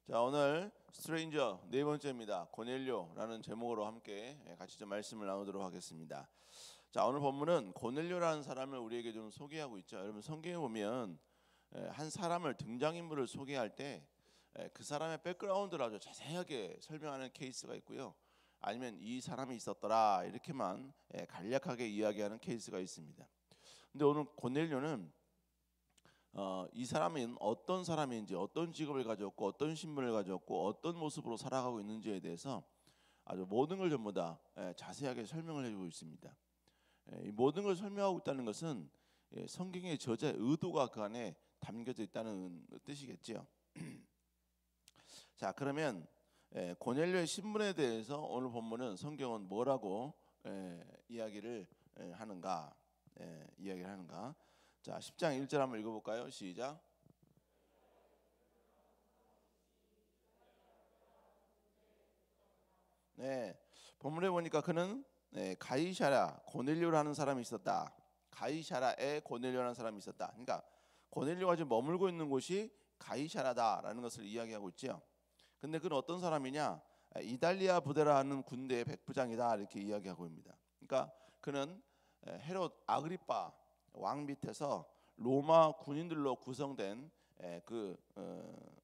자, 오늘 스트레인저 네 번째입니다. 고넬료라는 제목으로 함께 같이 좀 말씀을 나누도록 하겠습니다. 자, 오늘 본문은 고넬료라는 사람을 우리에게 좀 소개하고 있죠. 여러분 성경에 보면 한 사람을 등장인물을 소개할 때 그 사람의 백그라운드를 아주 자세하게 설명하는 케이스가 있고요. 아니면 이 사람이 있었더라 이렇게만 간략하게 이야기하는 케이스가 있습니다. 근데 오늘 고넬료는 이 사람은 어떤 사람인지, 어떤 직업을 가졌고, 어떤 신분을 가졌고, 어떤 모습으로 살아가고 있는지에 대해서 아주 모든 걸 전부 다 자세하게 설명을 해주고 있습니다. 이 모든 걸 설명하고 있다는 것은 성경의 저자의 의도가 그 안에 담겨져 있다는 뜻이겠지요. 자, 그러면 고넬료의 신분에 대해서 오늘 본문은 성경은 뭐라고 이야기를 하는가? 자, 10장 1절 한번 읽어볼까요? 시작. 네, 본문에 보니까 그는 가이사랴 고넬료라는 사람이 있었다. 가이사랴에 고넬료라는 사람이 있었다. 그러니까 고넬료가 지금 머물고 있는 곳이 가이사랴다라는 것을 이야기하고 있죠. 근데 그는 어떤 사람이냐? 이달리아 부대라 하는 군대의 백부장이다 이렇게 이야기하고 있습니다. 그러니까 그는 헤롯 아그리파 왕 밑에서 로마 군인들로 구성된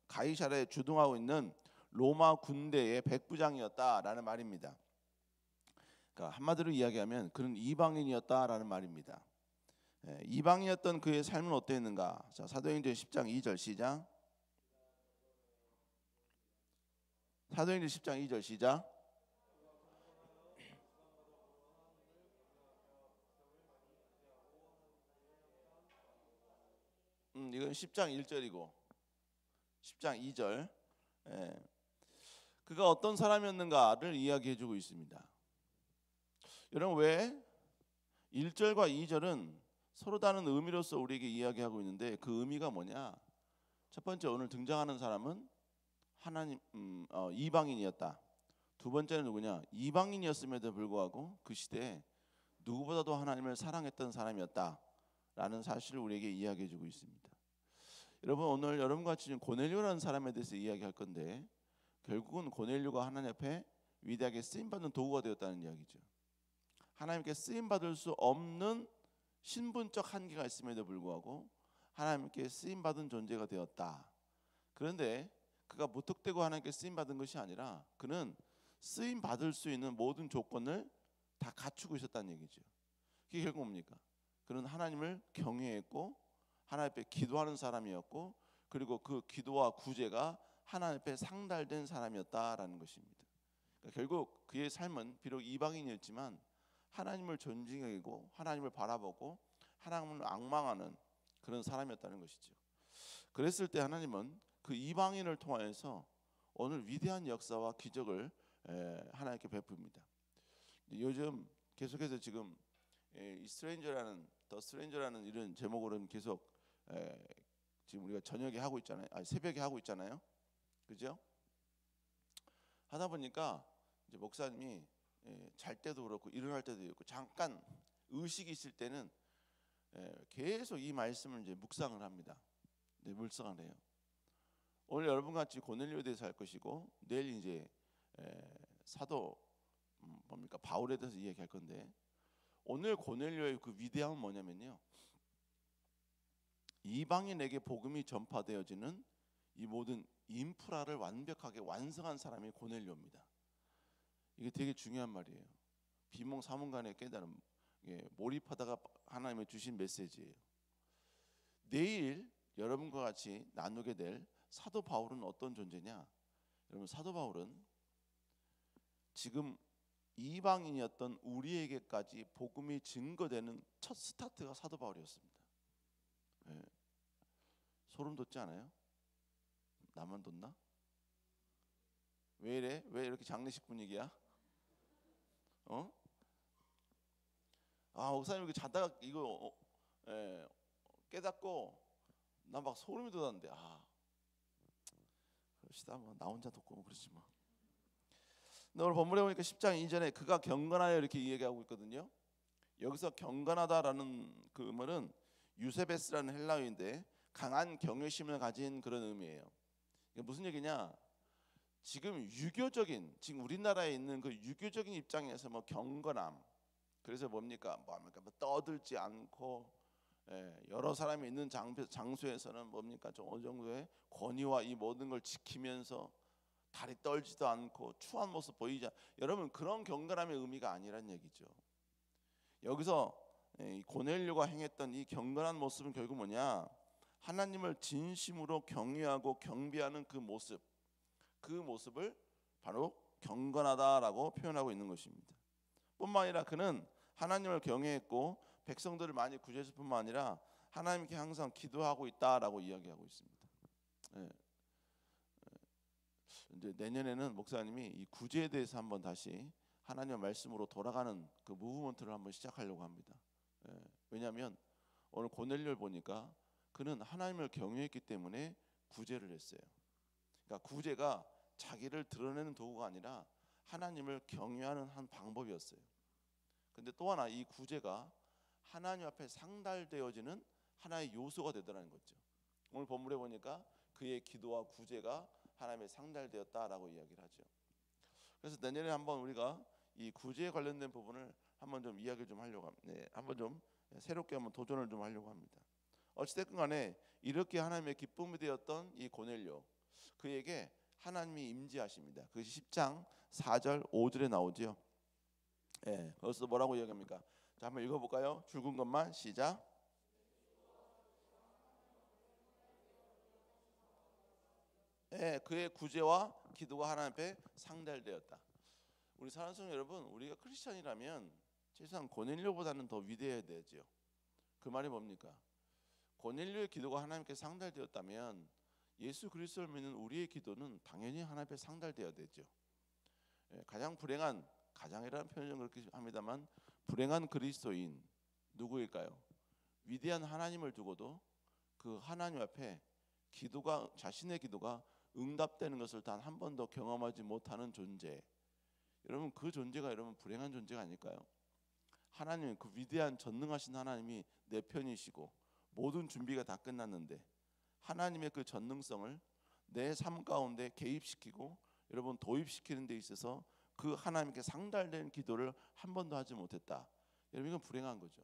가이사랴에 주둔하고 있는 로마 군대의 백부장이었다라는 말입니다. 그러니까 한마디로 이야기하면 그는 이방인이었다라는 말입니다. 이방인이었던 그의 삶은 어땠는가? 자, 사도행전 10장 2절 시작. 사도행전 10장 2절 시작. 이건 10장 1절이고 10장 2절. 그가 어떤 사람이었는가를 이야기해주고 있습니다. 여러분 왜 1절과 2절은 서로 다른 의미로서 우리에게 이야기하고 있는데 그 의미가 뭐냐? 첫 번째 오늘 등장하는 사람은 하나님 이방인이었다. 두 번째는 누구냐? 이방인이었음에도 불구하고 그 시대에 누구보다도 하나님을 사랑했던 사람이었다라는 사실을 우리에게 이야기해주고 있습니다. 여러분 오늘 여러분과 같이 고넬료라는 사람에 대해서 이야기할 건데 결국은 고넬료가 하나님 앞에 위대하게 쓰임받는 도구가 되었다는 이야기죠. 하나님께 쓰임받을 수 없는 신분적 한계가 있음에도 불구하고 하나님께 쓰임받은 존재가 되었다. 그런데 그가 무턱대고 하나님께 쓰임받은 것이 아니라 그는 쓰임받을 수 있는 모든 조건을 다 갖추고 있었다는 얘기죠. 그게 결국 뭡니까? 그는 하나님을 경외했고 하나님 앞에 기도하는 사람이었고 그리고 그 기도와 구제가 하나님 앞에 상달된 사람이었다라는 것입니다. 그러니까 결국 그의 삶은 비록 이방인이었지만 하나님을 존중하고 하나님을 바라보고 하나님을 앙망하는 그런 사람이었다는 것이죠. 그랬을 때 하나님은 그 이방인을 통하여서 오늘 위대한 역사와 기적을 하나님께 베풉니다. 요즘 계속해서 지금 이 스트레인저라는 더 스트레인저라는 이런 제목으로는 계속 지금 우리가 저녁에 하고 있잖아요. 새벽에 하고 있잖아요. 그죠? 하다 보니까 이제 목사님이 잘 때도 그렇고 일어날 때도 있고 잠깐 의식이 있을 때는 계속 이 말씀을 이제 묵상을 합니다. 네, 묵상을 해요. 오늘 여러분 같이 고넬료에 대해서 할 것이고 내일 이제 사도 뭡니까 바울에 대해서 이야기할 건데 오늘 고넬료의 그 위대함은 뭐냐면요. 이방인에게 복음이 전파되어지는 이 모든 인프라를 완벽하게 완성한 사람이 고넬료입니다. 이게 되게 중요한 말이에요. 비몽사몽간에 깨달음, 몰입하다가 하나님의 주신 메시지예요. 내일 여러분과 같이 나누게 될 사도 바울은 어떤 존재냐? 여러분 사도 바울은 지금 이방인이었던 우리에게까지 복음이 증거되는 첫 스타트가 사도 바울이었습니다. 소름 돋지 않아요? 나만 돋나? 왜 이래? 왜 이렇게 장례식 분위기야? 목사님 이렇게 자다가 이거 깨닫고 나 막 소름이 돋았는데 그러시다 뭐 나 혼자 돋고 뭐 그러지 뭐. 근데 오늘 본문에 보니까 10장 이전에 그가 경건하여 이렇게 얘기하고 있거든요. 여기서 경건하다라는 그 말은 유세베스라는 헬라어인데 강한 경외심을 가진 그런 의미예요. 이게 무슨 얘기냐? 지금 유교적인, 지금 우리나라에 있는 그 유교적인 입장에서 뭐 경건함, 그래서 뭡니까 뭐 떠들지 않고, 여러 사람이 있는 장소에서는 뭡니까 좀 어느 정도의 권위와 이 모든 걸 지키면서 다리 떨지도 않고 추한 모습 보이자. 여러분, 그런 경건함의 의미가 아니란 얘기죠. 여기서 이 고넬료가 행했던 이 경건한 모습은 결국 뭐냐, 하나님을 진심으로 경외하고 경배하는 그 모습을 바로 경건하다라고 표현하고 있는 것입니다. 뿐만 아니라 그는 하나님을 경외했고 백성들을 많이 구제했을 뿐만 아니라 하나님께 항상 기도하고 있다라고 이야기하고 있습니다. 이제 내년에는 목사님이 이 구제에 대해서 한번 다시 하나님의 말씀으로 돌아가는 그 무브먼트를 한번 시작하려고 합니다. 왜냐하면 오늘 고넬료를 보니까 그는 하나님을 경외했기 때문에 구제를 했어요. 그러니까 구제가 자기를 드러내는 도구가 아니라 하나님을 경외하는 한 방법이었어요. 근데 또 하나, 이 구제가 하나님 앞에 상달되어지는 하나의 요소가 되더라는 거죠. 오늘 본문에 보니까 그의 기도와 구제가 하나님의 상달되었다라고 이야기를 하죠. 그래서 내년에 한번 우리가 이 구제에 관련된 부분을 한번 좀 이야기를 좀 하려고 합니다. 한번 좀 새롭게 한번 도전을 좀 하려고 합니다. 어찌됐든 간에 이렇게 하나님의 기쁨이 되었던 이 고넬료, 그에게 하나님이 임재하십니다. 그것이 10장 4절 5절에 나오죠. 거기서 뭐라고 이야기합니까? 자, 한번 읽어볼까요? 줄근 것만 시작. 그의 구제와 기도가 하나님 앞에 상달되었다. 우리 사랑하는 성도 여러분, 우리가 크리스천이라면 최소한 고넬료보다는 더 위대해야 되죠. 그 말이 뭡니까? 고넬료의 기도가 하나님께 상달되었다면 예수 그리스도를 믿는 우리의 기도는 당연히 하나님 앞에 상달되어야 되죠. 가장 불행한, 가장이라는 표현은 그렇게 합니다만, 불행한 그리스도인 누구일까요? 위대한 하나님을 두고도 그 하나님 앞에 기도가, 자신의 기도가 응답되는 것을 단 한 번도 경험하지 못하는 존재. 여러분, 그 존재가 여러분 불행한 존재가 아닐까요? 하나님, 그 위대한 전능하신 하나님이 내 편이시고 모든 준비가 다 끝났는데 하나님의 그 전능성을 내 삶 가운데 개입시키고 여러분 도입시키는 데 있어서 그 하나님께 상달된 기도를 한 번도 하지 못했다. 여러분, 이건 불행한 거죠.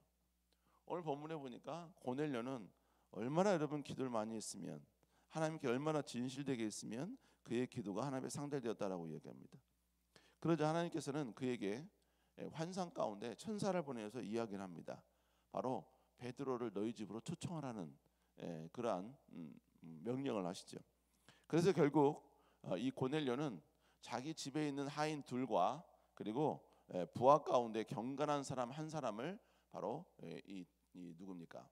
오늘 본문에 보니까 고넬료는 얼마나 여러분 기도를 많이 했으면, 하나님께 얼마나 진실되게 했으면 그의 기도가 하나님께 상달되었다라고 이야기합니다. 그러자 하나님께서는 그에게 환상 가운데 천사를 보내서 이야기를 합니다. 바로 베드로를 너희 집으로 초청하라는 그러한 명령을 하시죠. 그래서 결국 이 고넬료는 자기 집에 있는 하인 둘과 그리고 부하 가운데 경건한 사람 한 사람을 바로 이 누굽니까?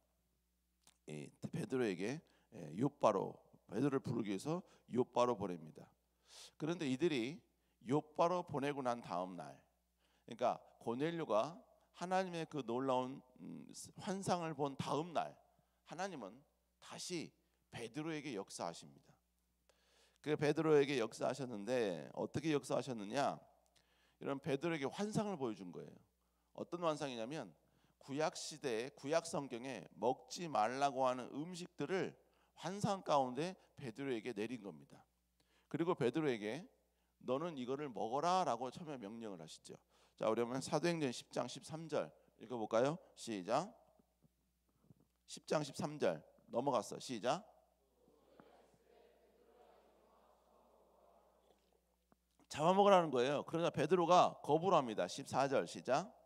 이 베드로에게 욥바로, 베드로를 부르기 위해서 욥바로 보냅니다. 그런데 이들이 욥바로 보내고 난 다음 날, 그러니까 고넬료가 하나님의 그 놀라운 환상을 본 다음 날, 하나님은 다시 베드로에게 역사하십니다. 그 베드로에게 역사하셨는데 어떻게 역사하셨느냐? 이런 베드로에게 환상을 보여준 거예요. 어떤 환상이냐면 구약 시대에, 구약 성경에 먹지 말라고 하는 음식들을 환상 가운데 베드로에게 내린 겁니다. 그리고 베드로에게 너는 이거를 먹어라라고 처음에 명령을 하시죠. 자, 우리 한번 사도행전 10장 13절 읽어볼까요? 시작. 10장 13절 넘어갔어. 시작. 잡아먹으라는 거예요. 그러나 베드로가 거부를 합니다. 14절 시작.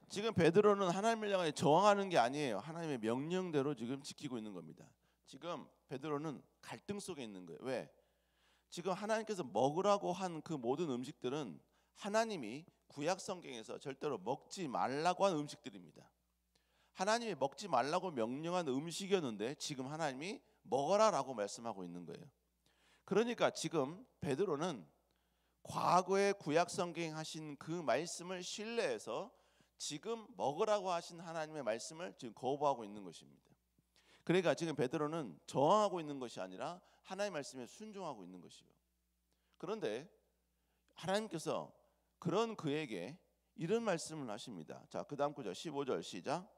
지금 베드로는 하나님을 향해 저항하는 게 아니에요. 하나님의 명령대로 지금 지키고 있는 겁니다. 지금 베드로는 갈등 속에 있는 거예요. 왜? 지금 하나님께서 먹으라고 한 그 모든 음식들은 하나님이 구약 성경에서 절대로 먹지 말라고 한 음식들입니다. 하나님이 먹지 말라고 명령한 음식이었는데 지금 하나님이 먹어라라고 말씀하고 있는 거예요. 그러니까 지금 베드로는 과거에 구약 성경에 하신 그 말씀을 신뢰해서 지금 먹으라고 하신 하나님의 말씀을 지금 거부하고 있는 것입니다. 그러니까 지금 베드로는 저항하고 있는 것이 아니라 하나님의 말씀에 순종하고 있는 것이요. 그런데 하나님께서 그런 그에게 이런 말씀을 하십니다. 자, 그 다음 구절 15절 시작.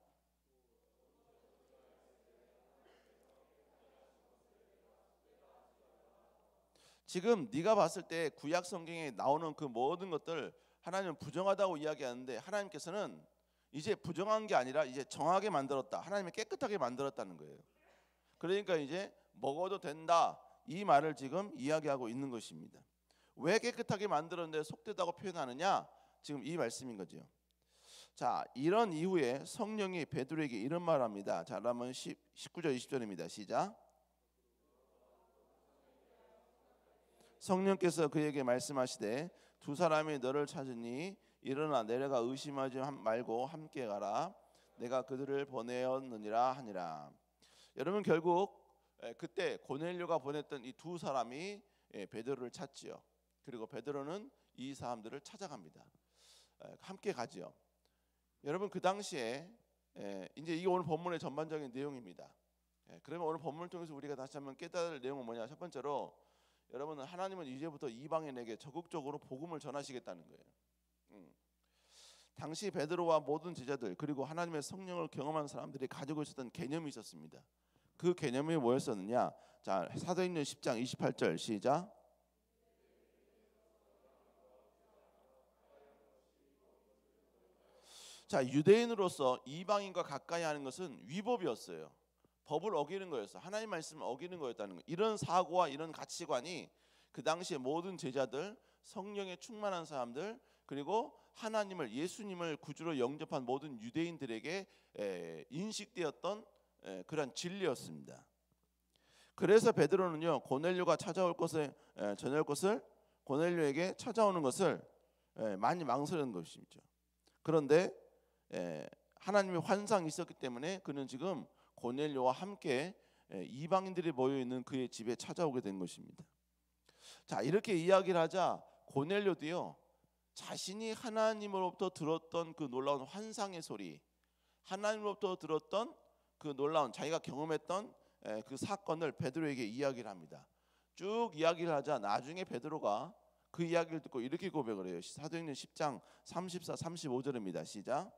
지금 네가 봤을 때 구약 성경에 나오는 그 모든 것들 하나님은 부정하다고 이야기하는데 하나님께서는 이제 부정한 게 아니라 이제 정하게 만들었다. 하나님이 깨끗하게 만들었다는 거예요. 그러니까 이제 먹어도 된다. 이 말을 지금 이야기하고 있는 것입니다. 왜 깨끗하게 만들었는데 속되다고 표현하느냐? 지금 이 말씀인 거죠. 자, 이런 이후에 성령이 베드로에게 이런 말을 합니다. 자, 그러면 19절 20절입니다. 시작. 성령께서 그에게 말씀하시되 두 사람이 너를 찾으니 일어나 내려가 의심하지 말고 함께 가라. 내가 그들을 보내었느니라 하니라. 여러분, 결국 그때 고넬료가 보냈던 이 두 사람이 베드로를 찾지요. 그리고 베드로는 이 사람들을 찾아갑니다. 함께 가지요. 여러분, 그 당시에 이제 이게 오늘 본문의 전반적인 내용입니다. 그러면 오늘 본문을 통해서 우리가 다시 한번 깨달을 내용은 뭐냐? 첫 번째로 여러분은 하나님은 이제부터 이방인에게 적극적으로 복음을 전하시겠다는 거예요. 당시 베드로와 모든 제자들 그리고 하나님의 성령을 경험한 사람들이 가지고 있었던 개념이 있었습니다. 그 개념이 뭐였었느냐? 자, 사도행전 10장 28절 시작. 자, 유대인으로서 이방인과 가까이 하는 것은 위법이었어요. 법을 어기는 거였어. 하나님 말씀을 어기는 거였다는 거. 이런 사고와 이런 가치관이 그 당시에 모든 제자들, 성령에 충만한 사람들, 그리고 하나님을, 예수님을 구주로 영접한 모든 유대인들에게 인식되었던 그런 진리였습니다. 그래서 베드로는요, 고넬료가 찾아올 것을 전할 것을 고넬료에게 찾아오는 것을 많이 망설이는 것이죠. 그런데 하나님의 환상이 있었기 때문에 그는 지금 고넬료와 함께 이방인들이 모여 있는 그의 집에 찾아오게 된 것입니다. 자, 이렇게 이야기를 하자 고넬료도요, 자신이 하나님으로부터 들었던 그 놀라운 환상의 소리, 하나님으로부터 들었던 그 놀라운 자기가 경험했던 그 사건을 베드로에게 이야기를 합니다. 쭉 이야기를 하자 나중에 베드로가 그 이야기를 듣고 이렇게 고백을 해요. 사도행전 10장 34, 35절입니다. 시작.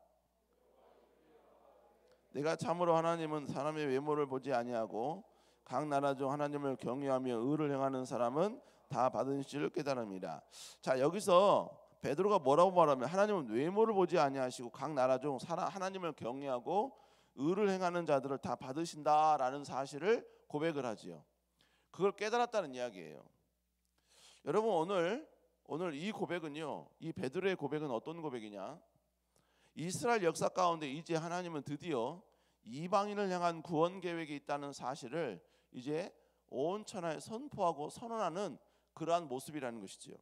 내가 참으로 하나님은 사람의 외모를 보지 아니하고 각 나라 중 하나님을 경외하며 의를 행하는 사람은 다 받은 줄 깨달음이라. 자, 여기서 베드로가 뭐라고 말하면 하나님은 외모를 보지 아니하시고 각 나라 중 하나님을 경외하고 의를 행하는 자들을 다 받으신다라는 사실을 고백을 하지요. 그걸 깨달았다는 이야기예요. 여러분, 오늘 이 고백은요, 이 베드로의 고백은 어떤 고백이냐? 이스라엘 역사 가운데 이제 하나님은 드디어 이방인을 향한 구원 계획이 있다는 사실을 이제 온 천하에 선포하고 선언하는 그러한 모습이라는 것이지요.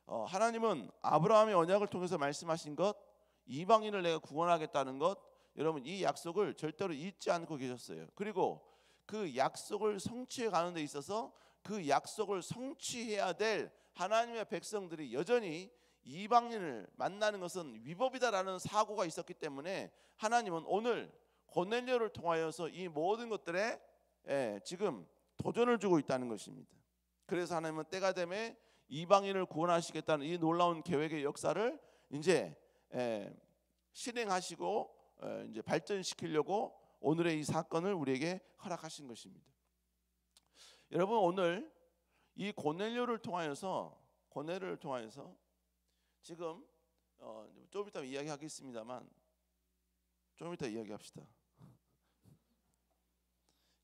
하나님은 아브라함의 언약을 통해서 말씀하신 것, 이방인을 내가 구원하겠다는 것, 여러분 이 약속을 절대로 잊지 않고 계셨어요. 그리고 그 약속을 성취해 가는 데 있어서 그 약속을 성취해야 될 하나님의 백성들이 여전히 이방인을 만나는 것은 위법이다라는 사고가 있었기 때문에 하나님은 오늘 고넬료를 통하여서 이 모든 것들에 지금 도전을 주고 있다는 것입니다. 그래서 하나님은 때가 되면 이방인을 구원하시겠다는 이 놀라운 계획의 역사를 이제 실행하시고 이제 발전시키려고 오늘의 이 사건을 우리에게 허락하신 것입니다. 여러분, 오늘 이 고넬료를 통하여서 지금 좀 이따 이야기하겠습니다만 좀 이따 이야기합시다.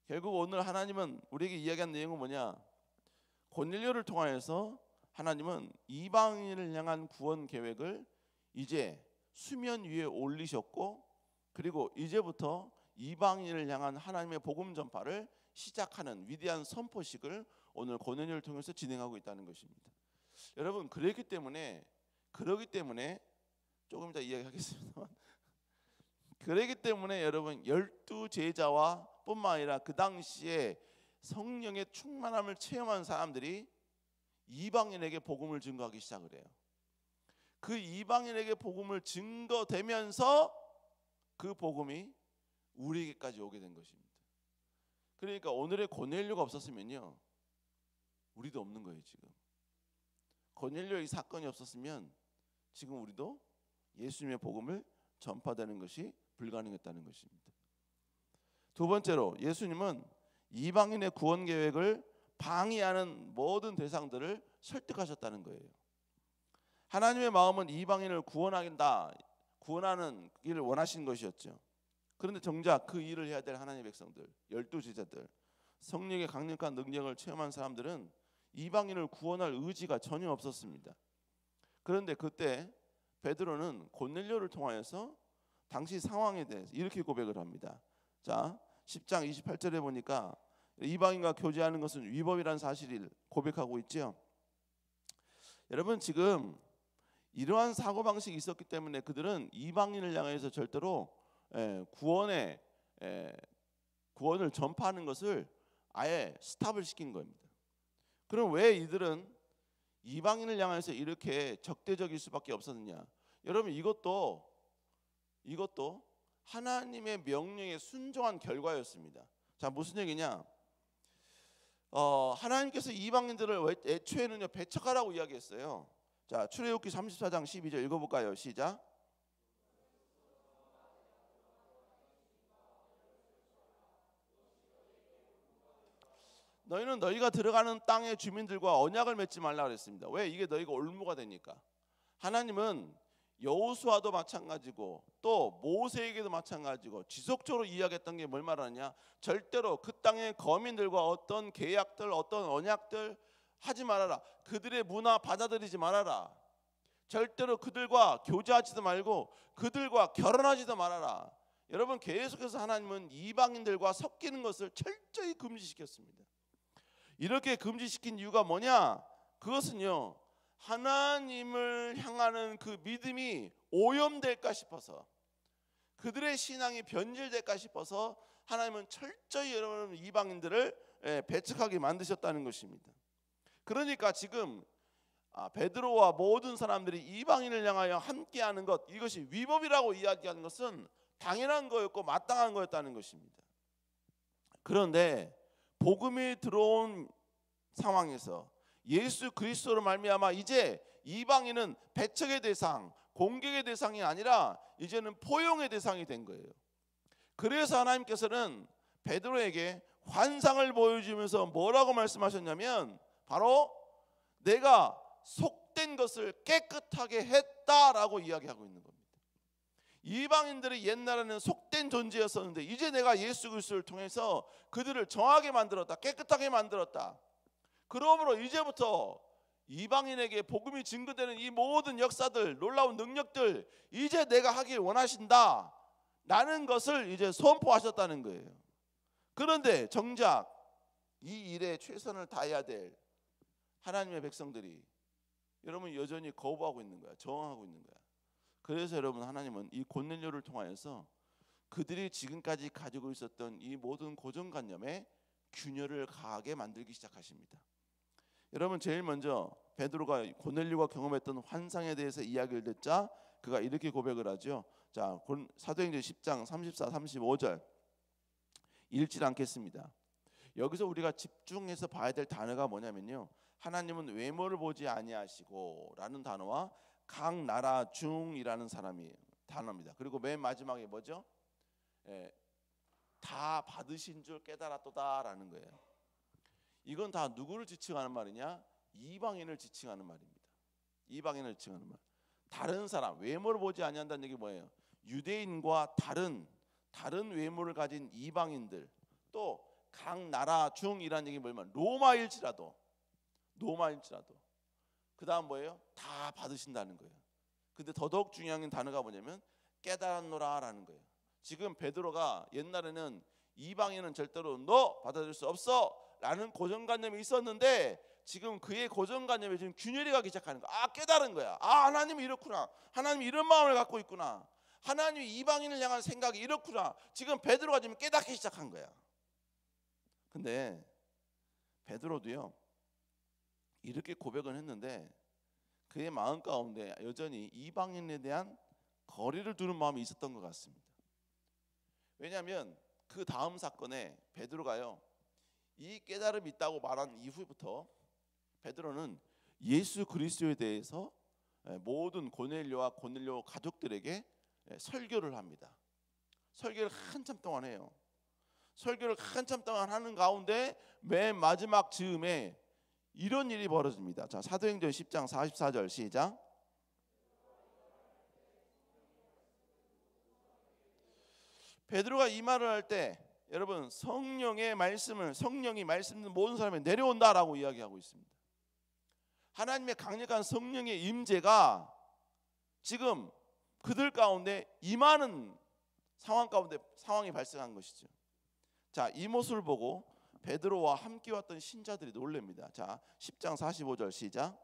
결국 오늘 하나님은 우리에게 이야기한 내용은 뭐냐? 고넬료를 통하여서 하나님은 이방인을 향한 구원 계획을 이제 수면 위에 올리셨고, 그리고 이제부터 이방인을 향한 하나님의 복음 전파를 시작하는 위대한 선포식을 오늘 고넬료를 통해서 진행하고 있다는 것입니다. 여러분, 그러기 때문에 조금 이따 이야기하겠습니다만 그러기 때문에 여러분 12제자와 뿐만 아니라 그 당시에 성령의 충만함을 체험한 사람들이 이방인에게 복음을 증거하기 시작을 해요. 그 이방인에게 복음을 증거되면서 그 복음이 우리에게까지 오게 된 것입니다. 그러니까 오늘의 고넬료가 없었으면요, 우리도 없는 거예요. 지금 고넬료의 사건이 없었으면 지금 우리도 예수님의 복음을 전파되는 것이 불가능했다는 것입니다. 두 번째로 예수님은 이방인의 구원 계획을 방해하는 모든 대상들을 설득하셨다는 거예요. 하나님의 마음은 이방인을 구원하는 일을 원하신 것이었죠. 그런데 정작 그 일을 해야 될 하나님의 백성들, 12제자들, 성령의 강력한 능력을 체험한 사람들은 이방인을 구원할 의지가 전혀 없었습니다. 그런데 그때 베드로는 고넬료를 통하여서 당시 상황에 대해서 이렇게 고백을 합니다. 자, 10장 28절에 보니까 이방인과 교제하는 것은 위법이라는 사실을 고백하고 있죠. 여러분, 지금 이러한 사고방식이 있었기 때문에 그들은 이방인을 향해서 절대로 구원을 전파하는 것을 아예 스탑을 시킨 겁니다. 그럼 왜 이들은 이방인을 향해서 이렇게 적대적일 수밖에 없었느냐? 여러분, 이것도 하나님의 명령에 순종한 결과였습니다. 자, 무슨 얘기냐? 하나님께서 이방인들을 애초에는요 배척하라고 이야기했어요. 자, 출애굽기 34장 12절 읽어볼까요? 시작. 너희는 너희가 들어가는 땅의 주민들과 언약을 맺지 말라 그랬습니다. 왜? 이게 너희가 올무가 되니까. 하나님은 여호수아도 마찬가지고 또 모세에게도 마찬가지고 지속적으로 이야기했던 게 뭘 말하냐? 절대로 그 땅의 거민들과 어떤 계약들, 어떤 언약들 하지 말아라. 그들의 문화 받아들이지 말아라. 절대로 그들과 교제하지도 말고 그들과 결혼하지도 말아라. 여러분, 계속해서 하나님은 이방인들과 섞이는 것을 철저히 금지시켰습니다. 이렇게 금지시킨 이유가 뭐냐? 그것은요, 하나님을 향하는 그 믿음이 오염될까 싶어서, 그들의 신앙이 변질될까 싶어서 하나님은 철저히 여러분 이방인들을 배척하게 만드셨다는 것입니다. 그러니까 지금 베드로와 모든 사람들이 이방인을 향하여 함께하는 것, 이것이 위법이라고 이야기하는 것은 당연한 거였고 마땅한 거였다는 것입니다. 그런데 복음이 들어온 상황에서 예수 그리스도로 말미암아 이제 이방인은 배척의 대상, 공격의 대상이 아니라 이제는 포용의 대상이 된 거예요. 그래서 하나님께서는 베드로에게 환상을 보여주면서 뭐라고 말씀하셨냐면 바로 내가 속된 것을 깨끗하게 했다라고 이야기하고 있는 겁니다. 이방인들이 옛날에는 속된 존재였었는데 이제 내가 예수 그리스도를 통해서 그들을 정하게 만들었다, 깨끗하게 만들었다. 그러므로 이제부터 이방인에게 복음이 증거되는 이 모든 역사들, 놀라운 능력들 이제 내가 하길 원하신다 라는 것을 이제 선포하셨다는 거예요. 그런데 정작 이 일에 최선을 다해야 될 하나님의 백성들이 여러분 여전히 거부하고 있는 거야. 저항하고 있는 거야. 그래서 여러분 하나님은 이 고넬료를 통하여서 그들이 지금까지 가지고 있었던 이 모든 고정관념에 균열을 가하게 만들기 시작하십니다. 여러분, 제일 먼저 베드로가 고넬료가 경험했던 환상에 대해서 이야기를 듣자 그가 이렇게 고백을 하죠. 자, 사도행전 10장 34, 35절 읽지 않겠습니다. 여기서 우리가 집중해서 봐야 될 단어가 뭐냐면요, 하나님은 외모를 보지 아니하시고 라는 단어와 각 나라 중이라는 단어입니다. 그리고 맨 마지막에 뭐죠? 다 받으신 줄 깨달았도다 라는 거예요. 이건 다 누구를 지칭하는 말이냐? 이방인을 지칭하는 말입니다. 이방인을 지칭하는 말. 다른 사람, 외모를 보지 아니한다는 얘기 뭐예요? 유대인과 다른 외모를 가진 이방인들, 또 각 나라 중이라는 얘기 뭐냐면 로마일지라도 그 다음 뭐예요? 다 받으신다는 거예요. 근데 더더욱 중요한 단어가 뭐냐면 깨달았노라 라는 거예요. 지금 베드로가 옛날에는 이방인은 절대로 너 받아들일 수 없어 라는 고정관념이 있었는데 지금 그의 고정관념에 지금 균열이 가기 시작하는 거야. 깨달은 거야. 하나님이 이렇구나. 하나님이 이런 마음을 갖고 있구나. 하나님이 이방인을 향한 생각이 이렇구나. 지금 베드로가 지금 깨닫기 시작한 거야. 근데 베드로도요 이렇게 고백은 했는데 그의 마음 가운데 여전히 이방인에 대한 거리를 두는 마음이 있었던 것 같습니다. 왜냐하면 그 다음 사건에 베드로가요 이 깨달음이 있다고 말한 이후부터 베드로는 예수 그리스도에 대해서 모든 고넬료와 고넬료 가족들에게 설교를 합니다. 설교를 한참 동안 해요. 설교를 한참 동안 하는 가운데 맨 마지막 즈음에 이런 일이 벌어집니다. 자, 사도행전 10장 44절 시작. 베드로가 이 말을 할 때 여러분 성령이 말씀을 모든 사람에 내려온다라고 이야기하고 있습니다. 하나님의 강력한 성령의 임재가 지금 그들 가운데 임하는 상황이 발생한 것이죠. 자, 이 모습을 보고 베드로와 함께 왔던 신자들이 놀랍니다. 자, 10장 45절 시작.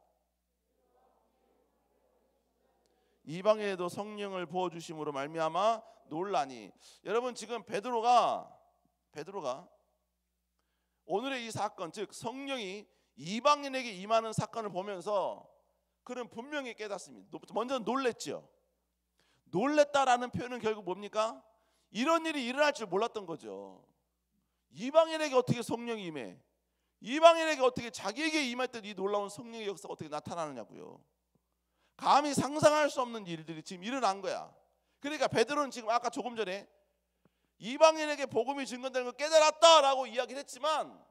이방인에도 성령을 부어 주심으로 말미암아 놀라니. 여러분 지금 베드로가 오늘의 이 사건, 즉 성령이 이방인에게 임하는 사건을 보면서 그는 분명히 깨닫습니다. 먼저 놀랬죠. 놀랬다라는 표현은 결국 뭡니까? 이런 일이 일어날 줄 몰랐던 거죠. 이방인에게 어떻게 성령이 임해? 이방인에게 어떻게 자기에게 임했던 이 놀라운 성령의 역사가 어떻게 나타나느냐고요. 감히 상상할 수 없는 일들이 지금 일어난 거야. 그러니까 베드로는 지금 아까 조금 전에 이방인에게 복음이 증거되는 걸 깨달았다라고 이야기를 했지만,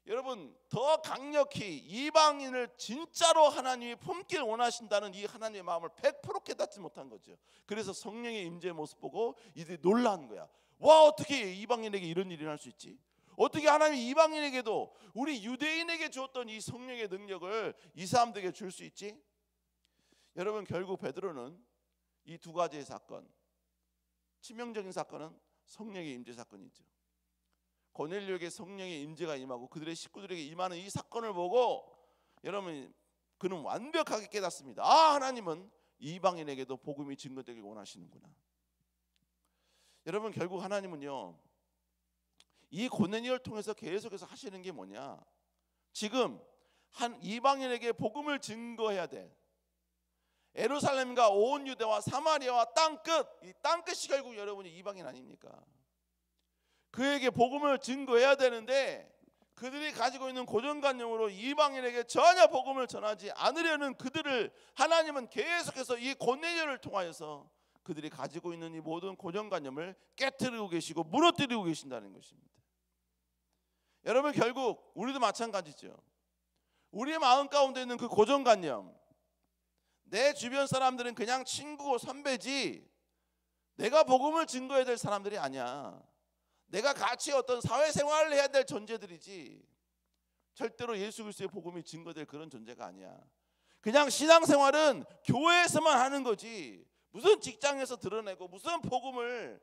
여러분 더 강력히 이방인을 진짜로 하나님이 품길 원하신다는 이 하나님의 마음을 100% 깨닫지 못한 거죠. 그래서 성령의 임재의 모습 보고 이들이 놀란 거야. 와, 어떻게 이방인에게 이런 일이 일어날 수 있지? 어떻게 하나님이 이방인에게도 우리 유대인에게 주었던 이 성령의 능력을 이 사람들에게 줄 수 있지? 여러분 결국 베드로는 이 두 가지의 사건, 치명적인 사건은 성령의 임재 사건이죠. 고넬료에게 성령의 임재가 임하고 그들의 식구들에게 임하는 이 사건을 보고 여러분 그는 완벽하게 깨닫습니다. 아, 하나님은 이방인에게도 복음이 증거되길 원하시는구나. 여러분 결국 하나님은요 이 고넬료를 통해서 계속해서 하시는 게 뭐냐, 지금 한 이방인에게 복음을 증거해야 될 예루살렘과 온 유대와 사마리아와 땅끝, 이 땅끝이 결국 여러분이 이방인 아닙니까? 그에게 복음을 증거해야 되는데 그들이 가지고 있는 고정관념으로 이방인에게 전혀 복음을 전하지 않으려는 그들을 하나님은 계속해서 이 고넬료를 통하여서 그들이 가지고 있는 이 모든 고정관념을 깨트리고 계시고 무너뜨리고 계신다는 것입니다. 여러분 결국 우리도 마찬가지죠. 우리의 마음 가운데 있는 그 고정관념, 내 주변 사람들은 그냥 친구고 선배지 내가 복음을 증거해야 될 사람들이 아니야. 내가 같이 어떤 사회생활을 해야 될 존재들이지 절대로 예수 그리스도의 복음이 증거될 그런 존재가 아니야. 그냥 신앙생활은 교회에서만 하는 거지 무슨 직장에서 드러내고 무슨 복음을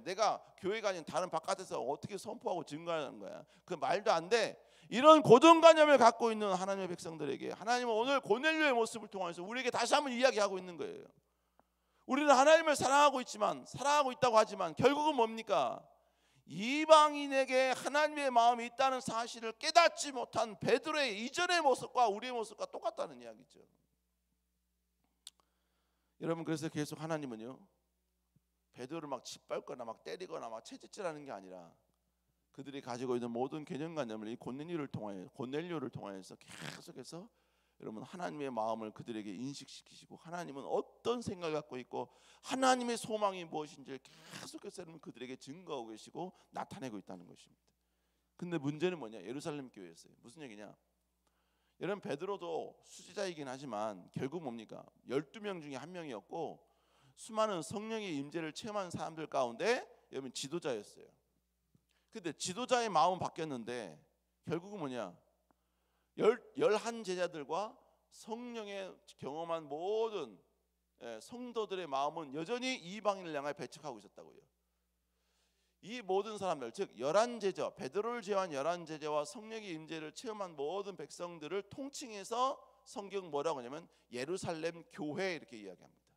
내가 교회가 아닌 다른 바깥에서 어떻게 선포하고 증거하는 거야. 그 말도 안 돼. 이런 고정관념을 갖고 있는 하나님의 백성들에게 하나님은 오늘 고넬료의 모습을 통해서 우리에게 다시 한번 이야기하고 있는 거예요. 우리는 하나님을 사랑하고 있다고 하지만 결국은 뭡니까? 이방인에게 하나님의 마음이 있다는 사실을 깨닫지 못한 베드로의 이전의 모습과 우리의 모습과 똑같다는 이야기죠. 여러분 그래서 계속 하나님은요 베드로를 막 짓밟거나 막 때리거나 막 채찍질하는 게 아니라 그들이 가지고 있는 모든 개념관념을 이 고넬료를 통하여서 계속해서 여러분 하나님의 마음을 그들에게 인식시키시고 하나님은 어떤 생각을 갖고 있고 하나님의 소망이 무엇인지를 계속해서 그들에게 증거하고 계시고 나타내고 있다는 것입니다. 근데 문제는 뭐냐? 예루살렘 교회였어요. 무슨 얘기냐? 여러분 베드로도 수지자이긴 하지만 결국 뭡니까? 12명 중에 한 명이었고 수많은 성령의 임재를 체험한 사람들 가운데 여러분 지도자였어요. 근데 지도자의 마음은 바뀌었는데 결국은 뭐냐? 11 제자들과 성령의 경험한 모든 성도들의 마음은 여전히 이방인을 향해 배척하고 있었다고요. 이 모든 사람들, 즉 11제자, 베드로를 제외한 11제자와 성령의 임재를 체험한 모든 백성들을 통칭해서 성경 뭐라고 하냐면 예루살렘 교회 이렇게 이야기합니다.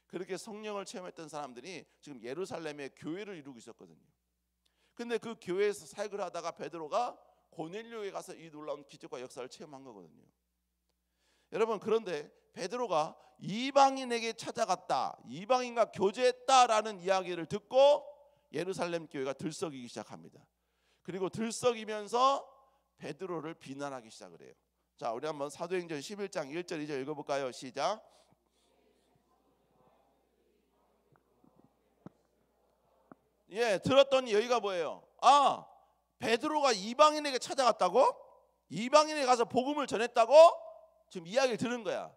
그렇게 성령을 체험했던 사람들이 지금 예루살렘의 교회를 이루고 있었거든요. 근데 그 교회에서 사역을 하다가 베드로가 고넬료에 가서 이 놀라운 기적과 역사를 체험한 거거든요. 여러분 그런데 베드로가 이방인에게 찾아갔다, 이방인과 교제했다라는 이야기를 듣고 예루살렘 교회가 들썩이기 시작합니다. 그리고 들썩이면서 베드로를 비난하기 시작을 해요. 자, 우리 한번 사도행전 11장 1절 2절 읽어볼까요? 시작. 예, 들었더니 여기가 뭐예요? 아, 베드로가 이방인에게 찾아갔다고? 이방인에게 가서 복음을 전했다고? 지금 이야기를 들은 거야.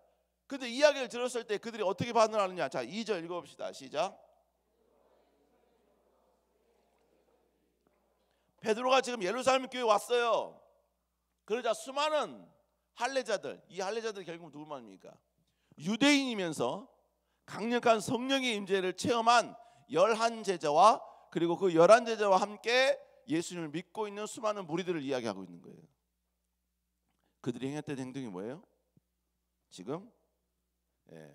근데 이야기를 들었을 때 그들이 어떻게 반응하느냐? 자, 2절 읽어봅시다. 시작. 베드로가 지금 예루살렘 교회에 왔어요. 그러자 수많은 할례자들, 이 할례자들이 결국 누구 말입니까? 유대인이면서 강력한 성령의 임재를 체험한 11 제자와 그리고 그 11 제자와 함께 예수님을 믿고 있는 수많은 무리들을 이야기하고 있는 거예요. 그들이 행했던 행동이 뭐예요? 지금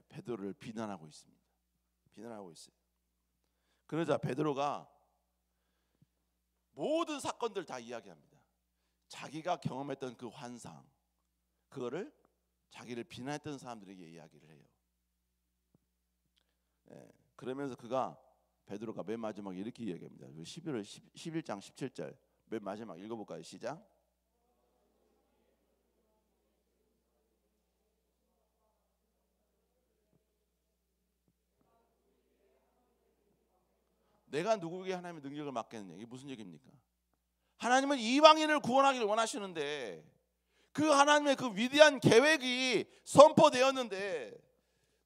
베드로를 비난하고 있습니다. 비난하고 있어요. 그러자 베드로가 모든 사건들 다 이야기합니다. 자기가 경험했던 그 환상, 그거를 자기를 비난했던 사람들에게 이야기를 해요. 그러면서 베드로가 맨 마지막에 이렇게 이야기합니다. 11장 17절 맨 마지막 읽어볼까요? 시작. 내가 누구에게 하나님의 능력을 맡겠느냐? 이게 무슨 얘기입니까? 하나님은 이방인을 구원하기를 원하시는데 그 하나님의 그 위대한 계획이 선포되었는데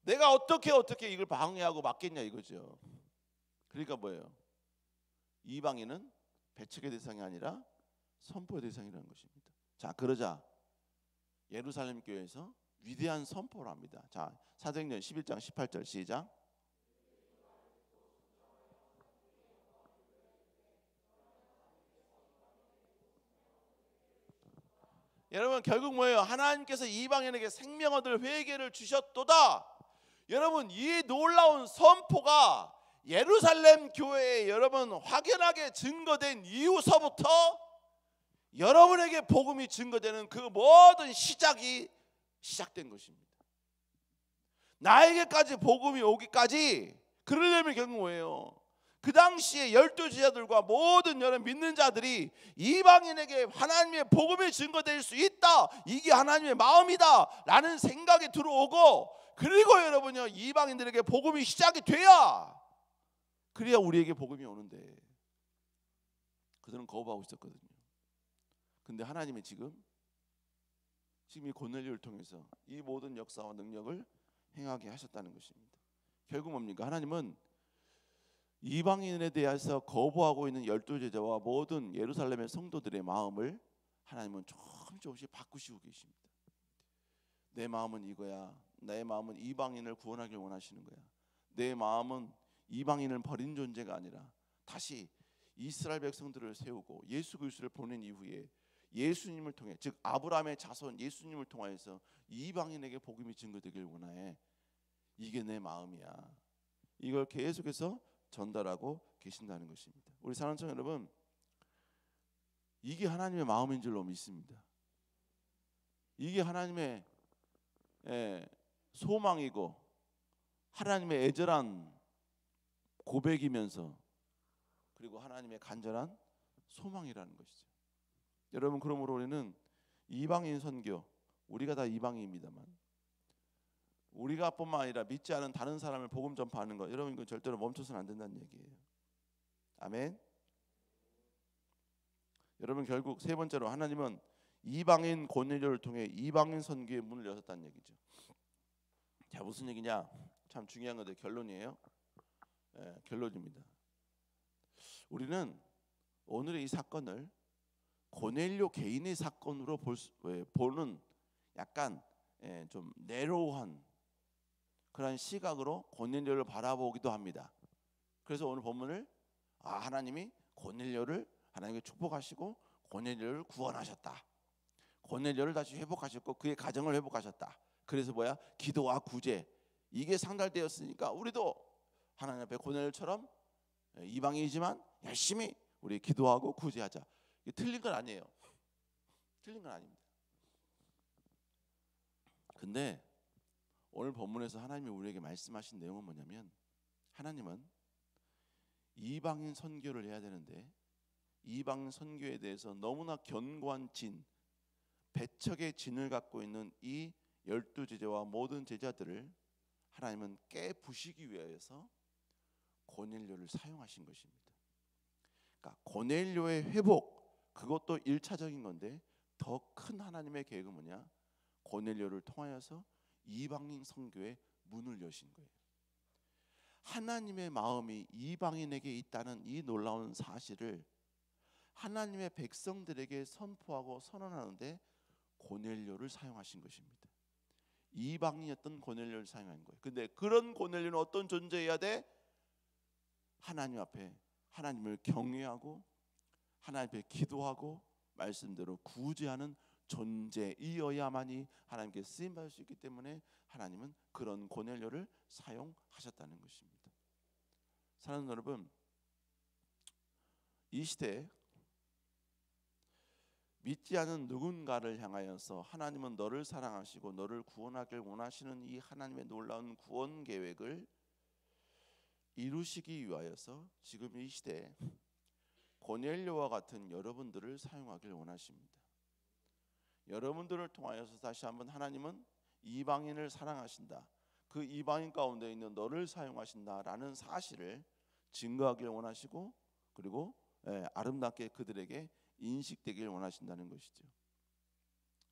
내가 어떻게 이걸 방해하고 막겠냐 이거죠. 그러니까 뭐예요? 이방인은 배척의 대상이 아니라 선포의 대상이라는 것입니다. 자, 그러자 예루살렘 교회에서 위대한 선포를 합니다. 자, 사도행전 11장 18절 시작. 여러분 결국 뭐예요? 하나님께서 이방인에게 생명 얻을 회개를 주셨도다. 여러분 이 놀라운 선포가 예루살렘 교회에 여러분 확연하게 증거된 이후서부터 여러분에게 복음이 증거되는 그 모든 시작이 시작된 것입니다. 나에게까지 복음이 오기까지 그러려면 결국 뭐예요? 그 당시에 12 제자들과 모든 여러 믿는 자들이 이방인에게 하나님의 복음이 증거될 수 있다, 이게 하나님의 마음이다 라는 생각이 들어오고, 그리고 여러분요 이방인들에게 복음이 시작이 돼야 그래야 우리에게 복음이 오는데 그들은 거부하고 있었거든요. 근데 하나님이 지금 이 고넬료를 통해서 이 모든 역사와 능력을 행하게 하셨다는 것입니다. 결국 뭡니까? 하나님은 이방인에 대해서 거부하고 있는 12 제자와 모든 예루살렘의 성도들의 마음을 하나님은 조금씩 바꾸시고 계십니다. 내 마음은 이거야. 내 마음은 이방인을 구원하길 원하시는 거야. 내 마음은 이방인을 버린 존재가 아니라 다시 이스라엘 백성들을 세우고 예수 그리스도를 보낸 이후에 예수님을 통해, 즉 아브라함의 자손 예수님을 통하여서 이방인에게 복음이 증거되길 원해. 이게 내 마음이야. 이걸 계속해서 전달하고 계신다는 것입니다. 우리 사랑하는 청년 여러분, 이게 하나님의 마음인 줄로 믿습니다. 이게 하나님의 소망이고 하나님의 애절한 고백이면서 그리고 하나님의 간절한 소망이라는 것이죠. 여러분, 그러므로 우리는 이방인 선교, 우리가 다 이방인입니다만 우리가 뿐만 아니라 믿지 않은 다른 사람을 복음 전파하는 것, 여러분 이건 절대로 멈춰서는 안 된다는 얘기예요. 아멘. 여러분 결국 세 번째로 하나님은 이방인 고넬료를 통해 이방인 선교의 문을 여셨다는 얘기죠. 자, 무슨 얘기냐? 참 중요한 건데 결론이에요. 결론입니다. 우리는 오늘의 이 사건을 고넬료 개인의 사건으로 보는 약간 좀 내로우한 그런 시각으로 고넬료를 바라보기도 합니다. 그래서 오늘 본문을 하나님이 고넬료를 하나님께 축복하시고 고넬료를 구원하셨다. 고넬료를 다시 회복하셨고 그의 가정을 회복하셨다. 그래서 뭐야? 기도와 구제, 이게 상달되었으니까 우리도 하나님 앞에 고넬료처럼 이방인이지만 열심히 우리 기도하고 구제하자. 이게 틀린 건 아니에요. 틀린 건 아닙니다. 근데 오늘 본문에서 하나님이 우리에게 말씀하신 내용은 뭐냐면, 하나님은 이방인 선교를 해야 되는데 이방인 선교에 대해서 너무나 견고한 진, 배척의 진을 갖고 있는 이 12 제자와 모든 제자들을 하나님은 깨부시기 위하여서 고넬료를 사용하신 것입니다. 그러니까 고넬료의 회복, 그것도 1차적인 건데 더 큰 하나님의 계획은 뭐냐? 고넬료를 통하여서 이방인 선교의 문을 여신 거예요. 하나님의 마음이 이방인에게 있다는 이 놀라운 사실을 하나님의 백성들에게 선포하고 선언하는데 고넬료를 사용하신 것입니다. 이방인이었던 고넬료를 사용한 거예요. 근데 그런 고넬료는 어떤 존재여야 돼? 하나님 앞에 하나님을 경외하고 하나님 앞에 기도하고 말씀대로 구제하는 존재이어야만이 하나님께 쓰임 받을 수 있기 때문에 하나님은 그런 고넬료를 사용하셨다는 것입니다. 사랑하는 여러분, 이 시대에 믿지 않은 누군가를 향하여서 하나님은 너를 사랑하시고 너를 구원하길 원하시는 이 하나님의 놀라운 구원 계획을 이루시기 위하여서 지금 이 시대에 고넬료와 같은 여러분들을 사용하길 원하십니다. 여러분들을 통하여서 다시 한번 하나님은 이방인을 사랑하신다, 그 이방인 가운데 있는 너를 사용하신다라는 사실을 증거하길 원하시고, 그리고 아름답게 그들에게 인식되길 원하신다는 것이죠.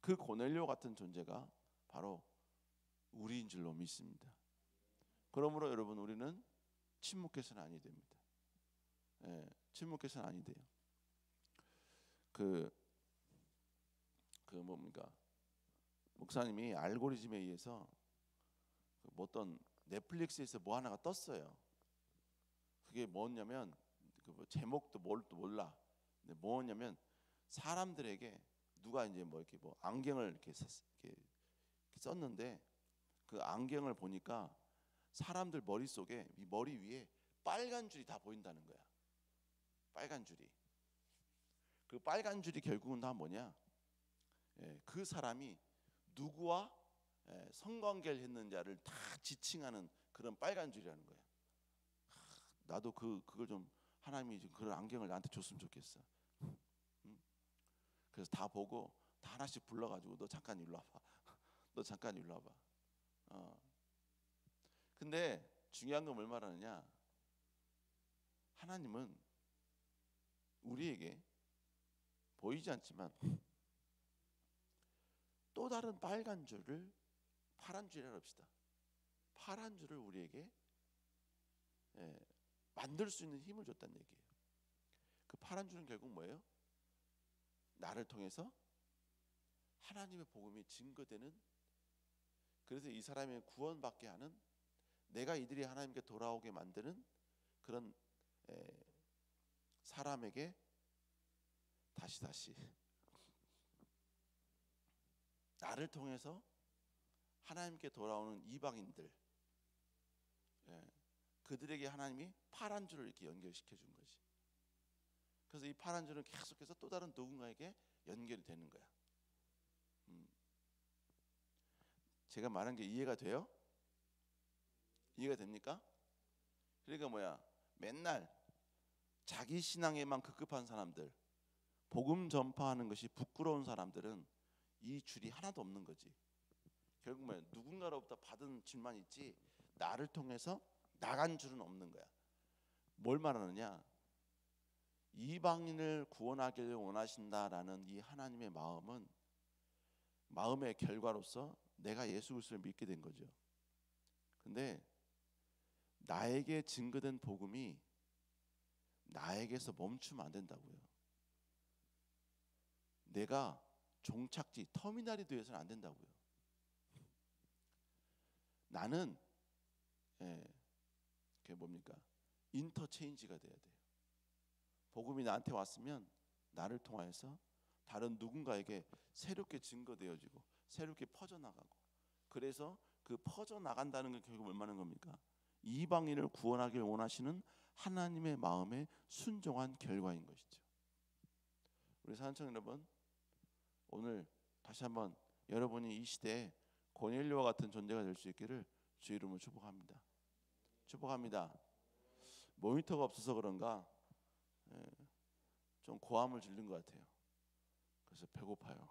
그 고넬료 같은 존재가 바로 우리인 줄로 믿습니다. 그러므로 여러분, 우리는 침묵해서는 아니 됩니다. 침묵해서는 아니 돼요. 뭡니까? 목사님이 알고리즘에 의해서 어떤 넷플릭스에서 뭐 하나가 떴어요. 그게 뭐냐면 제목도 뭘또 몰라. 근데 뭐냐면 사람들에게 누가 이제 뭐 이렇게 뭐 안경을 이렇게 썼는데 그 안경을 보니까 사람들 머릿속에 이 머리 위에 빨간 줄이 다 보인다는 거야. 빨간 줄이. 그 빨간 줄이 결국은 다 뭐냐? 그 사람이 누구와 성관계를 했는지를 다 지칭하는 그런 빨간 줄이라는 거야. 나도 그걸 좀 하나님이 좀 그런 안경을 나한테 줬으면 좋겠어. 그래서 다 보고 다 하나씩 불러가지고 너 잠깐 일로 와봐. 너 잠깐 일로 와봐. 근데 중요한 건 뭘 말하느냐? 하나님은 우리에게 보이지 않지만 또 다른 빨간 줄을 파란 줄이라 합시다. 파란 줄을 우리에게 만들 수 있는 힘을 줬다는 얘기예요. 그 파란 줄은 결국 뭐예요? 나를 통해서 하나님의 복음이 증거되는, 그래서 이 사람이 구원받게 하는, 내가 이들이 하나님께 돌아오게 만드는 그런 사람에게 다시 나를 통해서 하나님께 돌아오는 이방인들, 그들에게 하나님이 파란 줄을 이렇게 연결시켜 준 거지. 그래서 이 파란 줄은 계속해서 또 다른 누군가에게 연결이 되는 거야. 제가 말한 게 이해가 돼요? 이해가 됩니까? 그러니까 뭐야? 맨날 자기 신앙에만 급급한 사람들, 복음 전파하는 것이 부끄러운 사람들은 이 줄이 하나도 없는 거지. 결국 뭐야? 누군가로부터 받은 줄만 있지 나를 통해서 나간 줄은 없는 거야. 뭘 말하느냐? 이방인을 구원하기를 원하신다라는 이 하나님의 마음은 마음의 결과로서 내가 예수 그리스도를 믿게 된 거죠. 근데 나에게 증거된 복음이 나에게서 멈추면 안 된다고요. 내가 종착지, 터미널이 되어서는 안 된다고요. 나는 그게 뭡니까? 인터체인지가 돼야 돼요. 복음이 나한테 왔으면 나를 통하여서 다른 누군가에게 새롭게 증거되어지고 새롭게 퍼져나가고, 그래서 그 퍼져나간다는 게 결국 얼마나 겁니까? 이방인을 구원하길 원하시는 하나님의 마음에 순종한 결과인 것이죠. 우리 사랑하는 여러분, 오늘 다시 한번 여러분이 이 시대에 고넬료와 같은 존재가 될 수 있기를 주의 이름으로 축복합니다. 축복합니다. 모니터가 없어서 그런가 좀 고함을 질른 것 같아요. 그래서 배고파요.